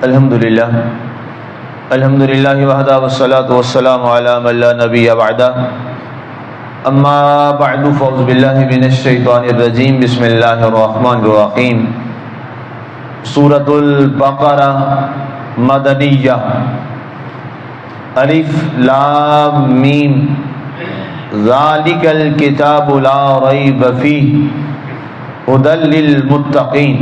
الحمدللہ وحدہ والصلاة والسلام علی من لا نبی بعدہ اما بعد فاعوذ باللہ من الشیطان الرجیم بسم اللہ الرحمن الرحیم سورۃ البقرہ مدنیہ الف لام میم ذالک الکتاب لا ریب فیہ ھدی للمتقین۔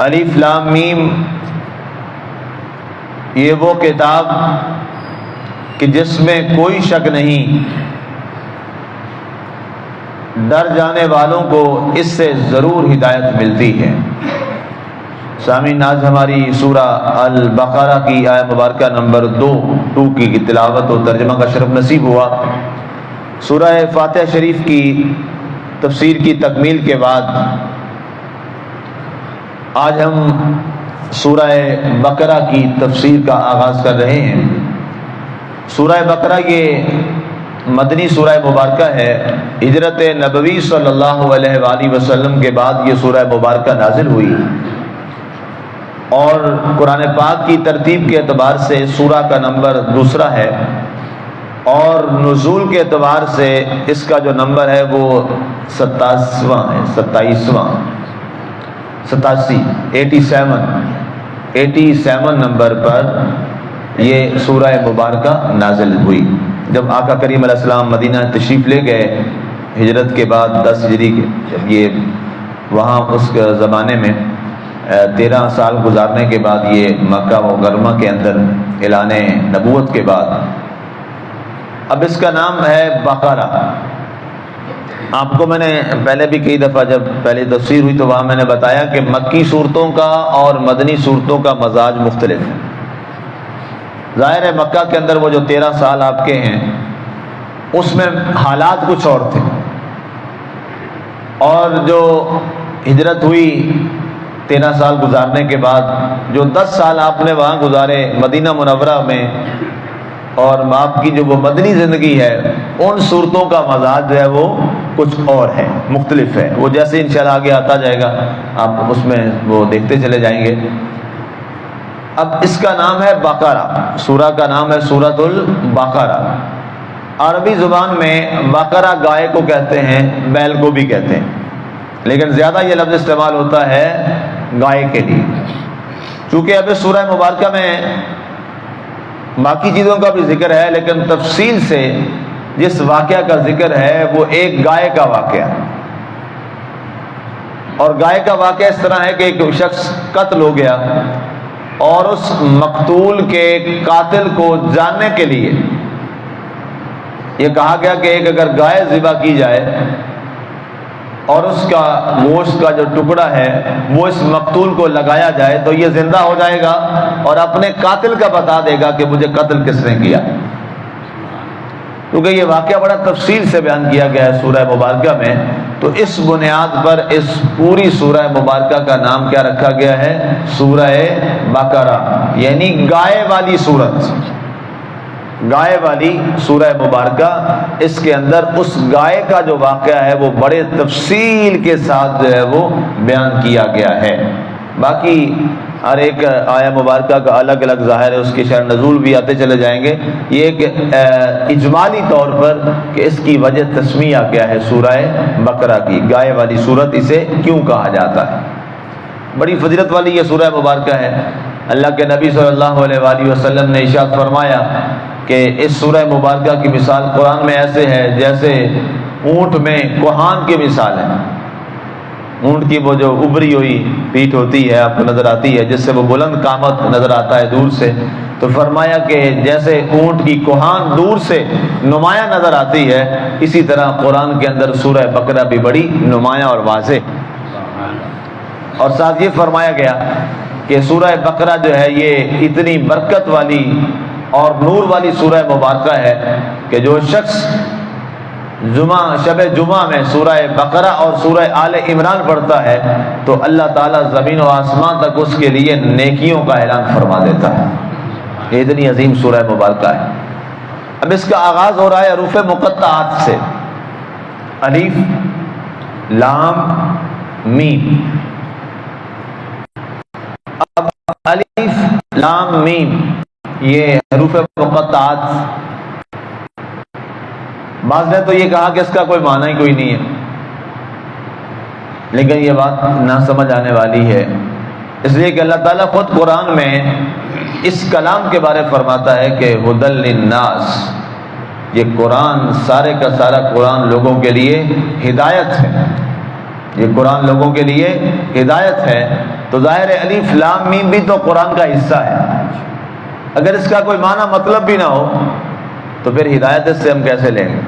الف لام میم یہ وہ کتاب کہ جس میں کوئی شک نہیں، ڈر جانے والوں کو اس سے ضرور ہدایت ملتی ہے۔ سامعین، آج ہماری سورہ البقرہ کی آیت مبارکہ نمبر 2 کی تلاوت و ترجمہ کا شرف نصیب ہوا۔ سورہ فاتحہ شریف کی تفسیر کی تکمیل کے بعد آج ہم سورہ بقرہ کی تفسیر کا آغاز کر رہے ہیں۔ سورہ بقرہ یہ مدنی سورہ مبارکہ ہے۔ ہجرت نبوی صلی اللہ علیہ وآلہ وسلم کے بعد یہ سورہ مبارکہ نازل ہوئی، اور قرآن پاک کی ترتیب کے اعتبار سے سورہ کا نمبر 2 ہے، اور نزول کے اعتبار سے اس کا جو نمبر ہے وہ 87واں ہے، 87 نمبر پر یہ سورہ مبارکہ نازل ہوئی۔ جب آقا کریم علیہ السلام مدینہ تشریف لے گئے ہجرت کے بعد 10 ہجری کے، جب یہ وہاں اس زمانے میں 13 سال گزارنے کے بعد یہ مکہ مکرمہ کے اندر اعلان نبوت کے بعد اب اس کا نام ہے بقرہ۔ آپ کو میں نے پہلے بھی کئی دفعہ جب پہلے تفسیر ہوئی تو وہاں میں نے بتایا کہ مکی صورتوں کا اور مدنی صورتوں کا مزاج مختلف ہے۔ ظاہر ہے مکہ کے اندر وہ جو 13 سال آپ کے ہیں اس میں حالات کچھ اور تھے، اور جو ہجرت ہوئی 13 سال گزارنے کے بعد جو 10 سال آپ نے وہاں گزارے مدینہ منورہ میں، اور آپ کی جو وہ مدنی زندگی ہے ان صورتوں کا مزاج جو ہے وہ کچھ اور ہے، مختلف ہے۔ وہ جیسے انشاءاللہ آگے آتا جائے گا آپ اس میں وہ دیکھتے چلے جائیں گے۔ اب اس کا نام ہے بقرہ، سورہ کا نام ہے سورۃ البقرہ۔ عربی زبان میں بقرہ گائے کو کہتے ہیں، بیل کو بھی کہتے ہیں، لیکن زیادہ یہ لفظ استعمال ہوتا ہے گائے کے لیے، چونکہ اب اس سورہ مبارکہ میں باقی چیزوں کا بھی ذکر ہے، لیکن تفصیل سے جس واقعہ کا ذکر ہے وہ ایک گائے کا واقعہ، اور گائے کا واقعہ اس طرح ہے کہ ایک شخص قتل ہو گیا، اور اس مقتول کے قاتل کو جاننے کے لیے یہ کہا گیا کہ ایک اگر گائے ذبح کی جائے اور اس کا گوشت کا جو ٹکڑا ہے وہ اس مقتول کو لگایا جائے تو یہ زندہ ہو جائے گا اور اپنے قاتل کا بتا دے گا کہ مجھے قتل کس نے کیا۔ کیونکہ یہ واقعہ بڑا تفصیل سے بیان کیا گیا ہے سورہ مبارکہ میں، تو اس بنیاد پر اس پوری سورہ مبارکہ کا نام کیا رکھا گیا ہے؟ سورہ بقرہ، یعنی گائے والی سورت، گائے والی سورہ مبارکہ۔ اس کے اندر اس گائے کا جو واقعہ ہے وہ بڑے تفصیل کے ساتھ جو ہے وہ بیان کیا گیا ہے۔ باقی ہر ایک آیہ مبارکہ کا الگ الگ ظاہر ہے، اس کے شأن نزول بھی آتے چلے جائیں گے۔ یہ ایک اجمالی طور پر کہ اس کی وجہ تسمیہ کیا ہے سورہ بقرہ کی، گائے والی سورت اسے کیوں کہا جاتا ہے۔ بڑی فضیلت والی یہ سورہ مبارکہ ہے۔ اللہ کے نبی صلی اللہ علیہ وآلہ وسلم نے ارشاد فرمایا کہ اس سورہ مبارکہ کی مثال قرآن میں ایسے ہے جیسے اونٹ میں کوہان کی مثال ہے۔ اونٹ کی وہ جو ابری ہوئی پیٹھ ہوتی ہے آپ کو نظر آتی ہے، جس سے وہ بلند قامت نظر آتا ہے دور سے، تو فرمایا کہ جیسے اونٹ کی کوہان دور سے نمایاں نظر آتی ہے، اسی طرح قرآن کے اندر سورہ بقرہ بھی بڑی نمایاں اور واضح۔ اور ساتھ یہ فرمایا گیا کہ سورہ بقرہ جو ہے یہ اتنی برکت والی اور نور والی سورہ مبارکہ ہے کہ جو شخص شب جمعہ میں سورہ بقرہ اور سورہ آل عمران پڑھتا ہے تو اللہ تعالیٰ زمین و آسمان تک اس کے لیے نیکیوں کا اعلان فرما دیتا ہے۔ یہ اتنی عظیم سورہ مبارکہ ہے۔ اب اس کا آغاز ہو رہا ہے حروف مقطعات سے، الف لام میم۔ اب الف لام میم یہ حروف مقطعات، بعض نے تو یہ کہا کہ اس کا کوئی معنی ہی کوئی نہیں ہے، لیکن یہ بات نہ سمجھ آنے والی ہے، اس لیے کہ اللہ تعالیٰ خود قرآن میں اس کلام کے بارے فرماتا ہے کہ ہدی للناس، یہ قرآن سارے کا سارا قرآن لوگوں کے لیے ہدایت ہے، یہ قرآن لوگوں کے لیے ہدایت ہے۔ تو ظاہر ہے الف لام میم بھی تو قرآن کا حصہ ہے، اگر اس کا کوئی معنی مطلب بھی نہ ہو تو پھر ہدایت اس سے ہم کیسے لیں گے؟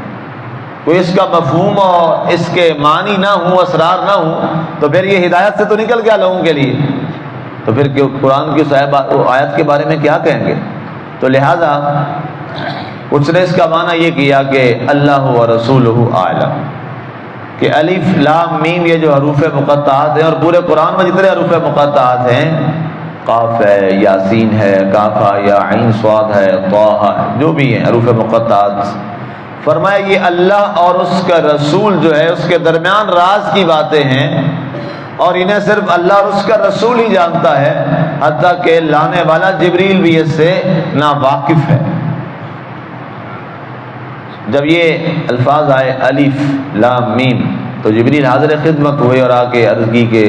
کوئی اس کا مفہوم اور اس کے معنی نہ ہوں، اسرار نہ ہوں، تو پھر یہ ہدایت سے تو نکل گیا لوگوں کے لیے، تو پھر قرآن کی آیت کے بارے میں کیا کہیں گے؟ تو لہذا کچھ نے اس کا معنی یہ کیا کہ اللہ و رسولہ اعلم، کہ الف لام میم یہ جو حروف مقطعات ہیں، اور پورے قرآن میں جتنے حروف مقطعات ہیں، قاف ہے، یاسین ہے، کافا یا عین صاد ہے، طٰ ہے، جو بھی ہیں حروف مقطعات، فرمایا یہ اللہ اور اس کا رسول جو ہے اس کے درمیان راز کی باتیں ہیں، اور انہیں صرف اللہ اور اس کا رسول ہی جانتا ہے، حتیٰ کہ لانے والا جبریل بھی اس سے ناواقف ہے۔ جب یہ الفاظ آئے الف لام میم تو جبریل حاضر خدمت ہوئے اور آ کے عرض کی کہ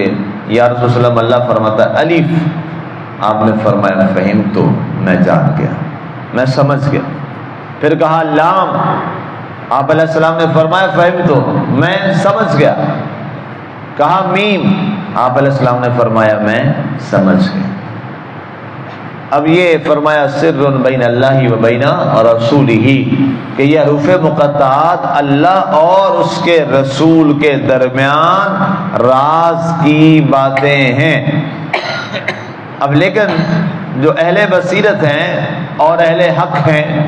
یا رسول اللہ صلی اللہ علیہ وسلم، اللہ فرماتا ہے الف، آپ نے فرمایا فہم، تو میں جان گیا، میں سمجھ گیا۔ پھر کہا لام، آپ علیہ السلام نے فرمایا فہم، تو میں سمجھ گیا۔ کہا میم، آپ علیہ السلام نے فرمایا میں سمجھ گیا۔ اب یہ فرمایا سر بین اللہ و بین رسولہ، کہ یہ حروف مقطعات اللہ اور اس کے رسول کے درمیان راز کی باتیں ہیں۔ اب لیکن جو اہل بصیرت ہیں اور اہل حق ہیں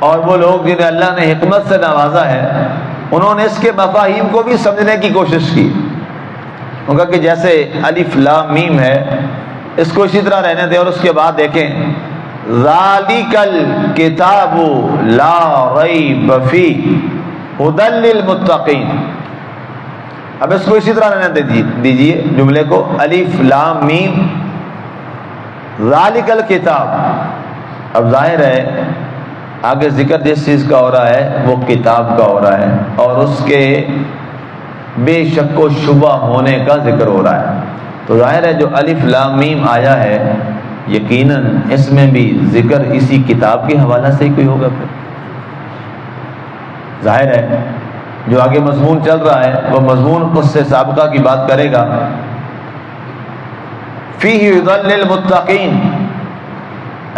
اور وہ لوگ جنہیں اللہ نے حکمت سے نوازا ہے، انہوں نے اس کے مفاہیم کو بھی سمجھنے کی کوشش کی۔ انہوں نے کہا کہ جیسے الف لام میم ہے، اس کو اسی طرح رہنے دیں، اور اس کے بعد دیکھیں ذالک الکتاب لا ریب فیہ ھدی للمتقین، اب اس کو اسی طرح رہنے دیجیے جملے کو، الف لام میم ذالک الکتاب۔ اب ظاہر ہے آگے ذکر جس چیز کا ہو رہا ہے وہ کتاب کا ہو رہا ہے، اور اس کے بے شک و شبہ ہونے کا ذکر ہو رہا ہے، تو ظاہر ہے جو الف لام میم آیا ہے یقیناً اس میں بھی ذکر اسی کتاب کے حوالہ سے ہی کوئی ہوگا۔ پھر ظاہر ہے جو آگے مضمون چل رہا ہے وہ مضمون اس سے سابقہ کی بات کرے گا، فیہ ھدی للمتقین۔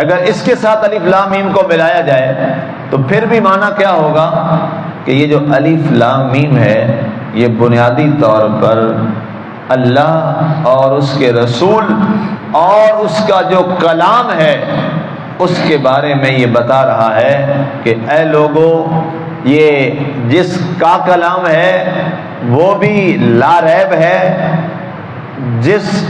اگر اس کے ساتھ الف لام میم کو ملایا جائے تو پھر بھی معنی کیا ہوگا کہ یہ جو الف لام میم ہے یہ بنیادی طور پر اللہ اور اس کے رسول اور اس کا جو کلام ہے اس کے بارے میں یہ بتا رہا ہے کہ اے لوگوں، یہ جس کا کلام ہے وہ بھی لا ریب ہے، جس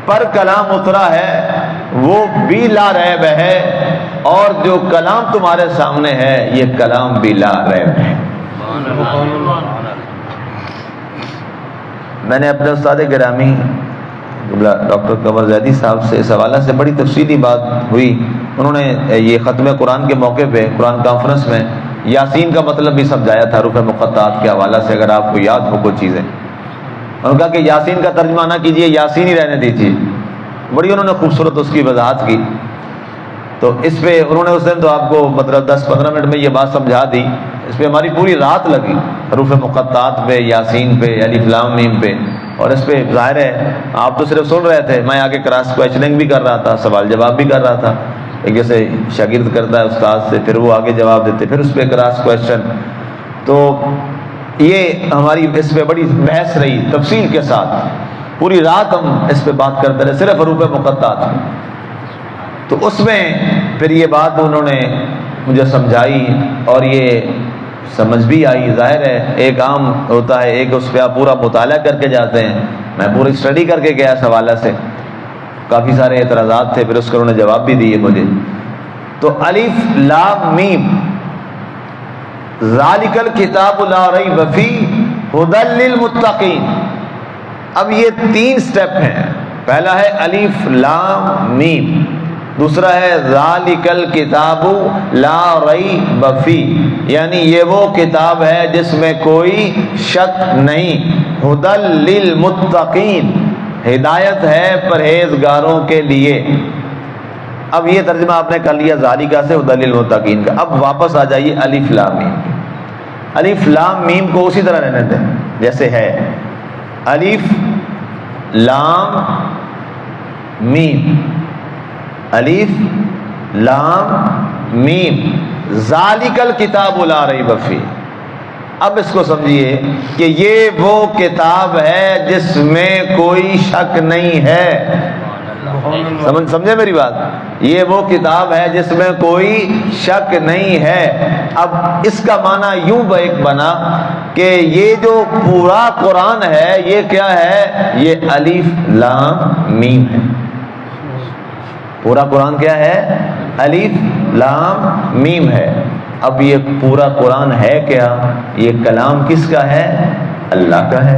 پر کلام اترا ہے وہ بھی لا ریب ہے، اور جو کلام تمہارے سامنے ہے یہ کلام بھی لا ریب ہے۔ میں نے اپنے استاد گرامی ڈاکٹر قمر زیدی صاحب سے اس حوالہ سے بڑی تفصیلی بات ہوئی، انہوں نے یہ ختم قرآن کے موقع پہ قرآن کانفرنس میں یاسین کا مطلب بھی سمجھایا تھا حروف مقطعات کے حوالہ سے، اگر آپ کو یاد ہو کوئی چیزیں۔ انہوں نے کہا کہ یاسین کا ترجمہ نہ کیجیے، یاسین ہی رہنے دیجیے، بڑی انہوں نے خوبصورت اس کی وضاحت کی۔ تو اس پہ انہوں نے اس دن تو آپ کو مطلب 10-15 منٹ میں یہ بات سمجھا دی، اس پہ ہماری پوری رات لگی، حروف مقطعات پہ، یاسین پہ، الف لام میم پہ، اور اس پہ ظاہر ہے آپ تو صرف سن رہے تھے، میں آگے کراس کویشچننگ بھی کر رہا تھا، سوال جواب بھی کر رہا تھا، ایک جیسے شاگرد کرتا ہے استاد سے، پھر وہ آگے جواب دیتے، پھر اس پہ کراس کویشچن۔ تو یہ ہماری اس پہ بڑی بحث رہی تفصیل کے ساتھ، پوری رات ہم اس پہ بات کرتے رہے صرف حروف مقطعات۔ تو اس میں پھر یہ بات انہوں نے مجھے سمجھائی اور یہ سمجھ بھی آئی۔ ظاہر ہے ایک عام ہوتا ہے، ایک اس پہ آپ پورا مطالعہ کر کے جاتے ہیں، میں پوری اسٹڈی کر کے گیا اس حوالہ سے، کافی سارے اعتراضات تھے، پھر اس کا انہوں نے جواب بھی دیے مجھے۔ تو الف لام میم ذالک الکتاب لا ریب فیہ ھدی للمتقین، اب یہ 3 سٹیپ ہیں. پہلا ہے الف لام میم، دوسرا ہے ذالک الکتاب لا ریب فیہ، یعنی یہ وہ کتاب ہے جس میں کوئی شک نہیں. ھدی للمتقین، ہدایت ہے پرہیزگاروں کے لیے. اب یہ ترجمہ آپ نے کر لیا ذالکہ سے ھدی للمتقین کا. اب واپس آ جائیے الف لام میم. الف لام میم کو اسی طرح رہنے دیں جیسے ہے. الف لام میم، الف لام میم، ذالک الکتاب لا ریب فیہ. اب اس کو سمجھیے کہ یہ وہ کتاب ہے جس میں کوئی شک نہیں ہے. سمجھے میری بات؟ یہ وہ کتاب ہے جس میں کوئی شک نہیں ہے. اب اس کا معنی یوں ایک بنا کہ یہ جو پورا قرآن ہے یہ کیا ہے؟ یہ الف لام میم ہے. پورا قرآن کیا ہے؟ الف لام میم ہے. اب یہ پورا قرآن ہے کیا؟ یہ کلام کس کا ہے؟ اللہ کا ہے.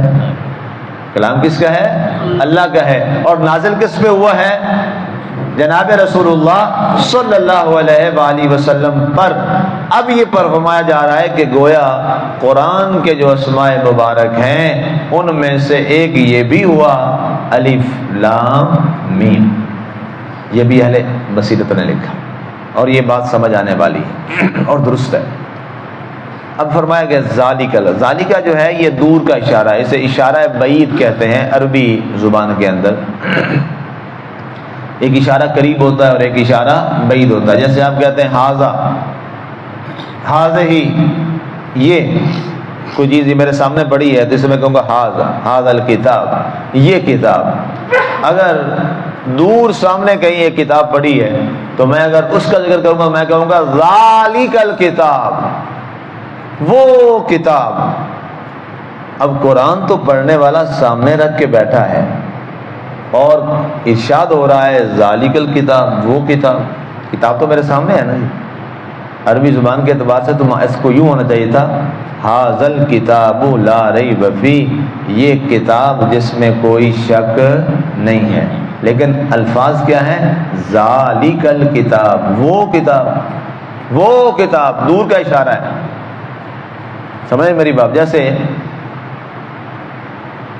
کلام کس کا ہے؟ اللہ کا ہے. اور نازل کس پہ ہوا ہے؟ جناب رسول اللہ صلی اللہ علیہ وآلہ وسلم پر. اب یہ فرمایا جا رہا ہے کہ گویا قرآن کے جو اسماء مبارک ہیں ان میں سے ایک یہ بھی ہوا الف لام میم. یہ بھی اہل بصیرت نے لکھا اور یہ بات سمجھ آنے والی اور درست ہے. اب فرمایا گیا ذالکہ جو ہے یہ دور کا اشارہ ہے. اسے اشارہ بعید کہتے ہیں عربی زبان کے اندر. ایک اشارہ قریب ہوتا ہے اور ایک اشارہ بعید ہوتا ہے. جیسے آپ کہتے ہیں ہاذا، ہی یہ کوئی چیز یہ میرے سامنے پڑی ہے تو اسے میں کہوں گا ہاذا الکتاب، یہ کتاب. اگر دور سامنے کہیں ایک کتاب پڑی ہے تو میں اگر اس کا ذکر کروں گا میں کہوں گا ذالک الکتاب، وہ کتاب. اب قرآن تو پڑھنے والا سامنے رکھ کے بیٹھا ہے اور ارشاد ہو رہا ہے ذالک الکتاب، وہ کتاب. کتاب تو میرے سامنے ہے نا جی. عربی زبان کے اعتبار سے تو اس کو یوں ہونا چاہیے تھا ھذا الکتاب لا ریب فیہ، یہ کتاب جس میں کوئی شک نہیں ہے. لیکن الفاظ کیا ہیں؟ ذالک الکتاب، وہ کتاب، وہ کتاب. دور کا اشارہ ہے. سمجھے میری بات؟ جیسے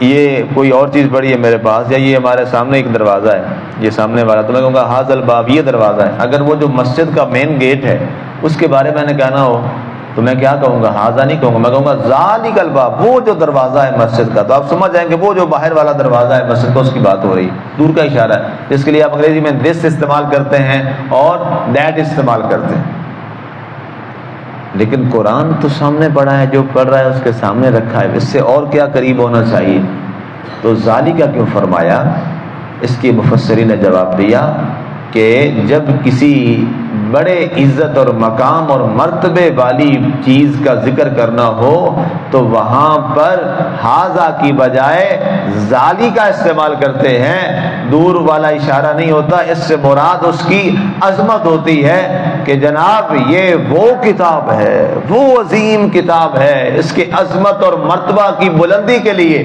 یہ کوئی اور چیز پڑی ہے میرے پاس، یا یہ ہمارے سامنے ایک دروازہ ہے، یہ سامنے والا، تو میں کہوں گا ھذا الباب، یہ دروازہ ہے. اگر وہ جو مسجد کا مین گیٹ ہے اس کے بارے میں نے کہنا ہو تو میں کیا کہوں گا؟ ھذا نہیں کہوں گا، میں کہوں گا ذالک الباب، وہ جو دروازہ ہے مسجد کا. تو آپ سمجھ جائیں کہ وہ جو باہر والا دروازہ ہے مسجد کا اس کی بات ہو رہی. دور کا اشارہ ہے جس کے لیے آپ انگریزی میں دس استعمال کرتے ہیں اور دیٹ استعمال کرتے ہیں. لیکن قرآن تو سامنے پڑا ہے، جو پڑھ رہا ہے اس کے سامنے رکھا ہے، اس سے اور کیا قریب ہونا چاہیے؟ تو ذالکہ کیوں فرمایا؟ اس کی مفسرین نے جواب دیا کہ جب کسی بڑے عزت اور مقام اور مرتبے والی چیز کا ذکر کرنا ہو تو وہاں پر ھذا کی بجائے ذالکہ استعمال کرتے ہیں. دور والا اشارہ نہیں ہوتا. اس سے مراد اس کی عظمت ہوتی ہے کہ جناب یہ وہ کتاب ہے، وہ عظیم کتاب ہے. اس کی عظمت اور مرتبہ کی بلندی کے لیے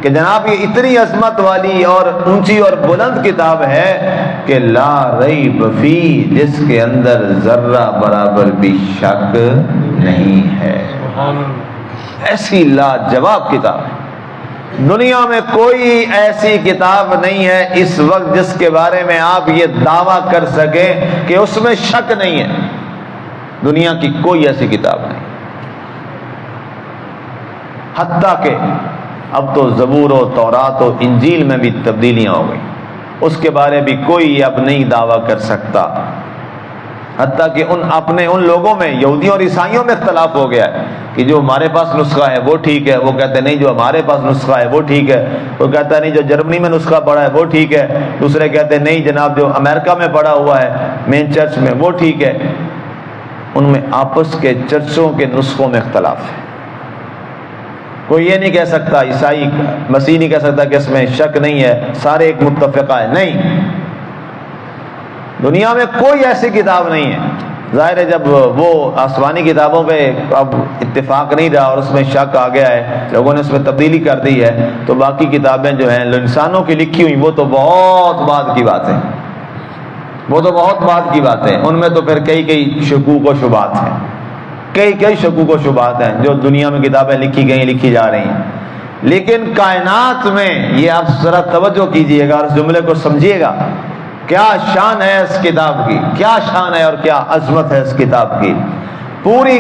کہ جناب یہ اتنی عظمت والی اور اونچی اور بلند کتاب ہے کہ لا ریب فیہ، جس کے اندر ذرہ برابر بھی شک نہیں ہے. ایسی لاجواب کتاب ہے. دنیا میں کوئی ایسی کتاب نہیں ہے اس وقت جس کے بارے میں آپ یہ دعویٰ کر سکیں کہ اس میں شک نہیں ہے. دنیا کی کوئی ایسی کتاب نہیں. حتیٰ کہ اب تو زبور و تورات و انجیل میں بھی تبدیلیاں ہو گئی، اس کے بارے بھی کوئی اب نہیں دعویٰ کر سکتا. حتیٰ کہ ان لوگوں میں یہودیوں اور عیسائیوں میں اختلاف ہو گیا ہے کہ جو ہمارے پاس نسخہ ہے وہ ٹھیک ہے، وہ کہتے ہیں نہیں جو ہمارے پاس نسخہ ہے وہ ٹھیک ہے. وہ کہتا ہے نہیں جو جرمنی میں نسخہ پڑا ہے وہ ٹھیک ہے. دوسرے کہتے ہیں نہیں جناب جو امریکہ میں پڑا ہوا ہے مین چرچ میں وہ ٹھیک ہے. ان میں آپس کے چرچوں کے نسخوں میں اختلاف ہے. کوئی یہ نہیں کہہ سکتا، عیسائی مسیح نہیں کہہ سکتا کہ اس میں شک نہیں ہے، سارے ایک متفقہ ہے. نہیں، دنیا میں کوئی ایسی کتاب نہیں ہے ظاہر ہے جب وہ آسمانی کتابوں پہ اب اتفاق نہیں رہا اور اس میں شک آ گیا ہے، لوگوں نے اس میں تبدیلی کر دی ہے، تو باقی کتابیں جو ہیں انسانوں کی لکھی ہوئی وہ تو بہت بعد کی باتیں، وہ تو بہت بعد کی باتیں، ان میں تو پھر کئی شکوک و شبہات ہیں، کئی شکوک و شبہات ہیں جو دنیا میں کتابیں لکھی گئی لکھی جا رہی ہیں۔ لیکن کائنات میں یہ آپ ذرا توجہ کیجئے گا اور اس جملے کو سمجھیے گا، کیا شان ہے اس کتاب کی، کیا شان ہے اور کیا عظمت ہے اس کتاب کی۔ پوری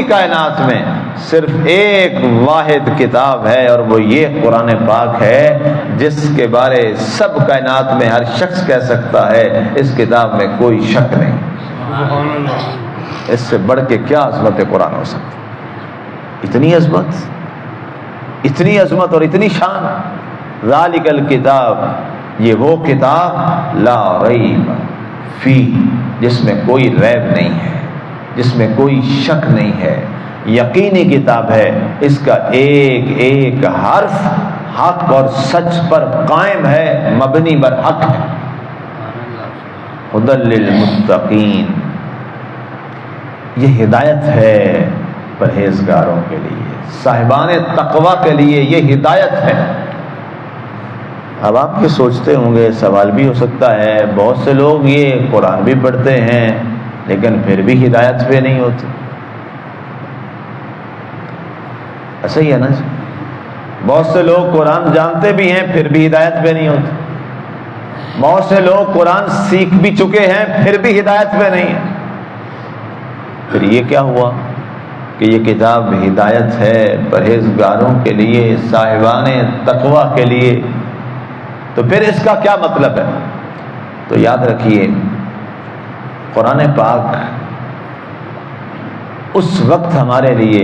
کائنات میں صرف ایک واحد کتاب ہے اور وہ یہ قرآن پاک ہے، جس کے بارے سب کائنات میں ہر شخص کہہ سکتا ہے اس کتاب میں کوئی شک نہیں۔ اس سے بڑھ کے کیا عظمت قرآن ہو سکتی، اتنی عظمت اور اتنی شان۔ ذالک الکتاب، یہ وہ کتاب لا ریب فی، جس میں کوئی ریب نہیں ہے، جس میں کوئی شک نہیں ہے، یقینی کتاب ہے، اس کا ایک ایک حرف حق اور سچ پر قائم ہے، مبنی بر حق ہے۔ ہدی للمتقین، یہ ہدایت ہے پرہیزگاروں کے لیے، صاحبان تقوی کے لیے یہ ہدایت ہے۔ اب آپ یہ سوچتے ہوں گے، سوال بھی ہو سکتا ہے، بہت سے لوگ یہ قرآن بھی پڑھتے ہیں لیکن پھر بھی ہدایت پہ نہیں ہوتے، ایسا ہی ہے نا جی؟ بہت سے لوگ قرآن جانتے بھی ہیں پھر بھی ہدایت پہ نہیں ہوتے، بہت سے لوگ قرآن سیکھ بھی چکے ہیں پھر بھی ہدایت پہ نہیں ہیں۔ پھر یہ کیا ہوا کہ یہ کتاب ہدایت ہے پرہیزگاروں کے لیے، صاحبان تقوی کے لیے، تو پھر اس کا کیا مطلب ہے؟ تو یاد رکھیے، قرآن پاک اس وقت ہمارے لیے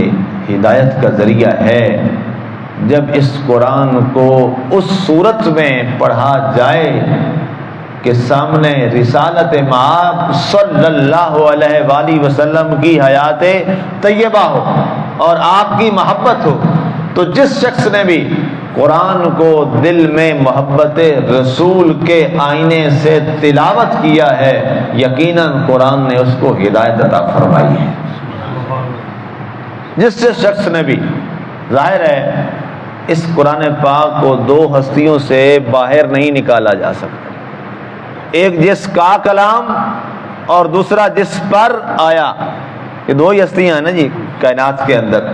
ہدایت کا ذریعہ ہے جب اس قرآن کو اس صورت میں پڑھا جائے کہ سامنے رسالت مآب صلی اللہ علیہ وآلہ وسلم کی حیات طیبہ ہو اور آپ کی محبت ہو۔ تو جس شخص نے بھی قرآن کو دل میں محبت رسول کے آئینے سے تلاوت کیا ہے، یقیناً قرآن نے اس کو ہدایت عطا فرمائی ہے۔ جس شخص نے بھی، ظاہر ہے اس قرآن پاک کو دو ہستیوں سے باہر نہیں نکالا جا سکتا، ایک جس کا کلام اور دوسرا جس پر آیا، یہ دو ہی ہستیاں ہیں نا جی کائنات کے اندر،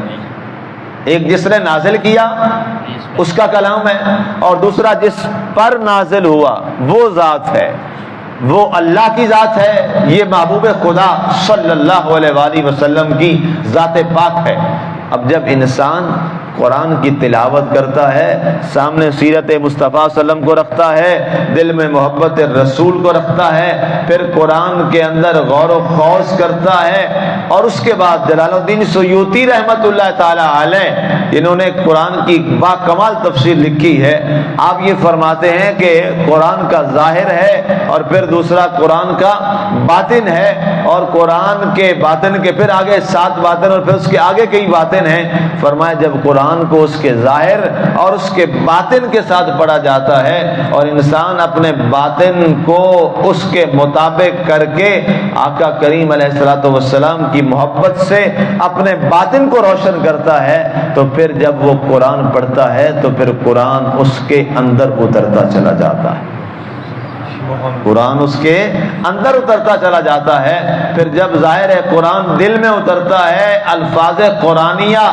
ایک جس نے نازل کیا اس کا کلام ہے اور دوسرا جس پر نازل ہوا وہ ذات ہے، وہ اللہ کی ذات ہے، یہ محبوب خدا صلی اللہ علیہ وآلہ وسلم کی ذات پاک ہے۔ اب جب انسان قرآن کی تلاوت کرتا ہے، سامنے سیرت مصطفیٰ صلی اللہ علیہ وسلم کو رکھتا ہے، دل میں محبت رسول کو رکھتا ہے، پھر قرآن کے اندر غور و خوض کرتا ہے، اور اس کے بعد جلال الدین سیوطی رحمۃ اللہ تعالی علیہ، انہوں نے قرآن کی با کمال تفسیر لکھی ہے۔ آپ یہ فرماتے ہیں کہ قرآن کا ظاہر ہے اور پھر دوسرا قرآن کا باطن ہے، اور قرآن کے باطن کے پھر آگے 7 باطن اور پھر اس کے آگے کئی باطن ہیں۔ فرمایا جب قرآن کو اس کے ظاہر اور اس کے باطن کے ساتھ پڑھا جاتا ہے اور انسان اپنے باطن کو اس کے مطابق کر کے آقا کریم علیہ الصلوۃ والسلام کی محبت سے اپنے باطن کو روشن کرتا ہے، تو پھر جب وہ قرآن پڑھتا ہے تو پھر قرآن اس کے اندر اترتا چلا جاتا ہے، قرآن اس کے اندر اترتا چلا جاتا ہے۔ پھر جب ظاہر ہے قرآن دل میں اترتا ہے، الفاظ قرآنیہ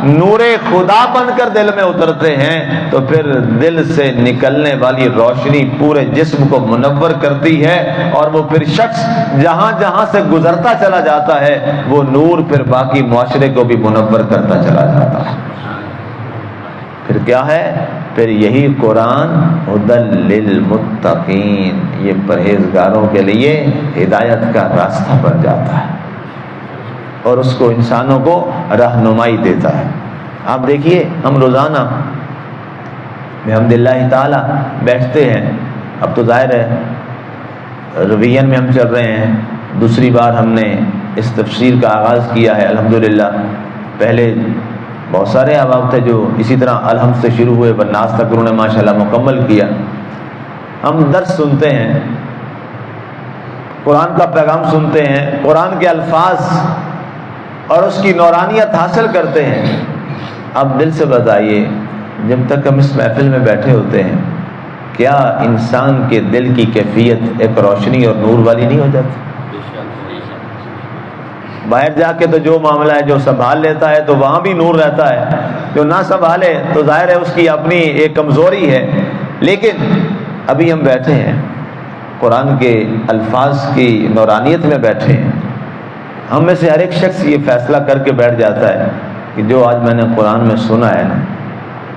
نور خدا بن کر دل میں اترتے ہیں، تو پھر دل سے نکلنے والی روشنی پورے جسم کو منور کرتی ہے، اور وہ پھر شخص جہاں جہاں سے گزرتا چلا جاتا ہے وہ نور پھر باقی معاشرے کو بھی منور کرتا چلا جاتا ہے۔ پھر کیا ہے؟ پھر یہی قرآن ہدی للمتقین، یہ پرہیزگاروں کے لیے ہدایت کا راستہ بن جاتا ہے اور اس کو انسانوں کو رہنمائی دیتا ہے۔ آپ دیکھیے ہم روزانہ بحمداللہ تعالی بیٹھتے ہیں، اب تو ظاہر ہے رویین میں ہم چل رہے ہیں، دوسری بار ہم نے اس تفسیر کا آغاز کیا ہے الحمدللہ۔ پہلے بہت سارے احباب تھے جو اسی طرح الحمد سے شروع ہوئے، والناس تک انہوں نے ماشاءاللہ مکمل کیا۔ ہم درس سنتے ہیں، قرآن کا پیغام سنتے ہیں، قرآن کے الفاظ اور اس کی نورانیت حاصل کرتے ہیں۔ اب دل سے بتائیے، جب تک ہم اس محفل میں بیٹھے ہوتے ہیں، کیا انسان کے دل کی کیفیت ایک روشنی اور نور والی نہیں ہو جاتی؟ باہر جا کے تو جو معاملہ ہے، جو سنبھال لیتا ہے تو وہاں بھی نور رہتا ہے، جو نہ سنبھالے تو ظاہر ہے اس کی اپنی ایک کمزوری ہے۔ لیکن ابھی ہم بیٹھے ہیں، قرآن کے الفاظ کی نورانیت میں بیٹھے ہیں۔ ہم میں سے ہر ایک شخص یہ فیصلہ کر کے بیٹھ جاتا ہے کہ جو آج میں نے قرآن میں سنا ہے نا،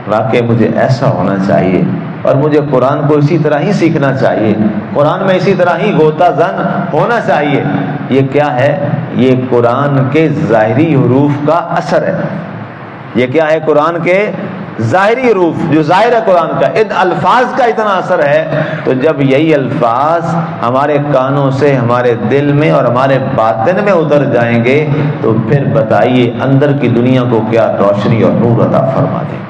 واقعی مجھے ایسا ہونا چاہیے، اور مجھے قرآن کو اسی طرح ہی سیکھنا چاہیے، قرآن میں اسی طرح ہی غوطہ زن ہونا چاہیے۔ یہ کیا ہے؟ یہ قرآن کے ظاہری حروف کا اثر ہے۔ یہ کیا ہے؟ قرآن کے ظاہری حروف، جو ظاہر ہے قرآن کا، ان الفاظ کا اتنا اثر ہے۔ تو جب یہی الفاظ ہمارے کانوں سے ہمارے دل میں اور ہمارے باطن میں اتر جائیں گے تو پھر بتائیے اندر کی دنیا کو کیا روشنی اور نور عطا فرما دیں۔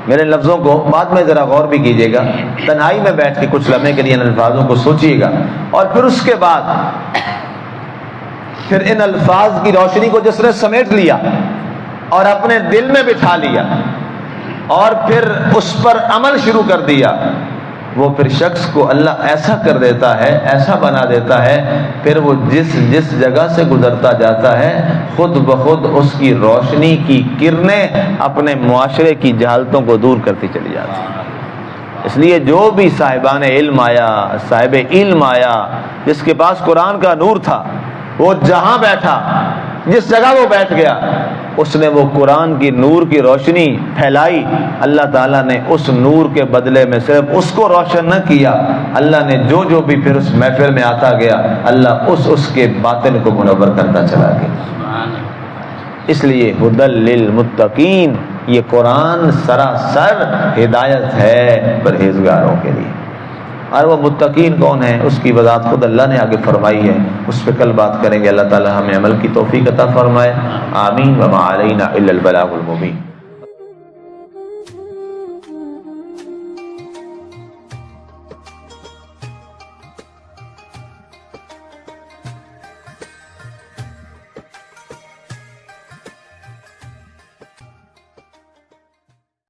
میرے لفظوں کو بعد میں ذرا غور بھی کیجیے گا، تنہائی میں بیٹھ کے کچھ لمحے کے لیے ان الفاظوں کو سوچیے گا، اور پھر اس کے بعد پھر ان الفاظ کی روشنی کو جس نے سمیٹ لیا اور اپنے دل میں بٹھا لیا اور پھر اس پر عمل شروع کر دیا، وہ پھر شخص کو اللہ ایسا کر دیتا ہے، ایسا بنا دیتا ہے، پھر وہ جس جگہ سے گزرتا جاتا ہے خود بخود اس کی روشنی کی کرنیں اپنے معاشرے کی جہالتوں کو دور کرتی چلی جاتی ہیں۔ اس لیے جو بھی صاحبان علم آیا، صاحب علم آیا، جس کے پاس قرآن کا نور تھا، وہ جہاں بیٹھا، جس جگہ وہ بیٹھ گیا، اس نے وہ قرآن کی نور کی روشنی پھیلائی۔ اللہ تعالیٰ نے اس نور کے بدلے میں صرف اس کو روشن نہ کیا، اللہ نے جو بھی پھر اس محفل میں آتا گیا، اللہ اس کے باطن کو منور کرتا چلا گیا۔ اس لیے ہدی للمتقین، یہ قرآن سراسر ہدایت ہے پرہیزگاروں کے لیے۔ اور وہ متقین کون ہیں، اس کی وضاحت خود اللہ نے آگے فرمائی ہے، اس پہ کل بات کریں گے۔ اللہ تعالی ہمیں عمل کی توفیق عطا فرمائے، آمین۔ وما علینا الا البلاغ المبین۔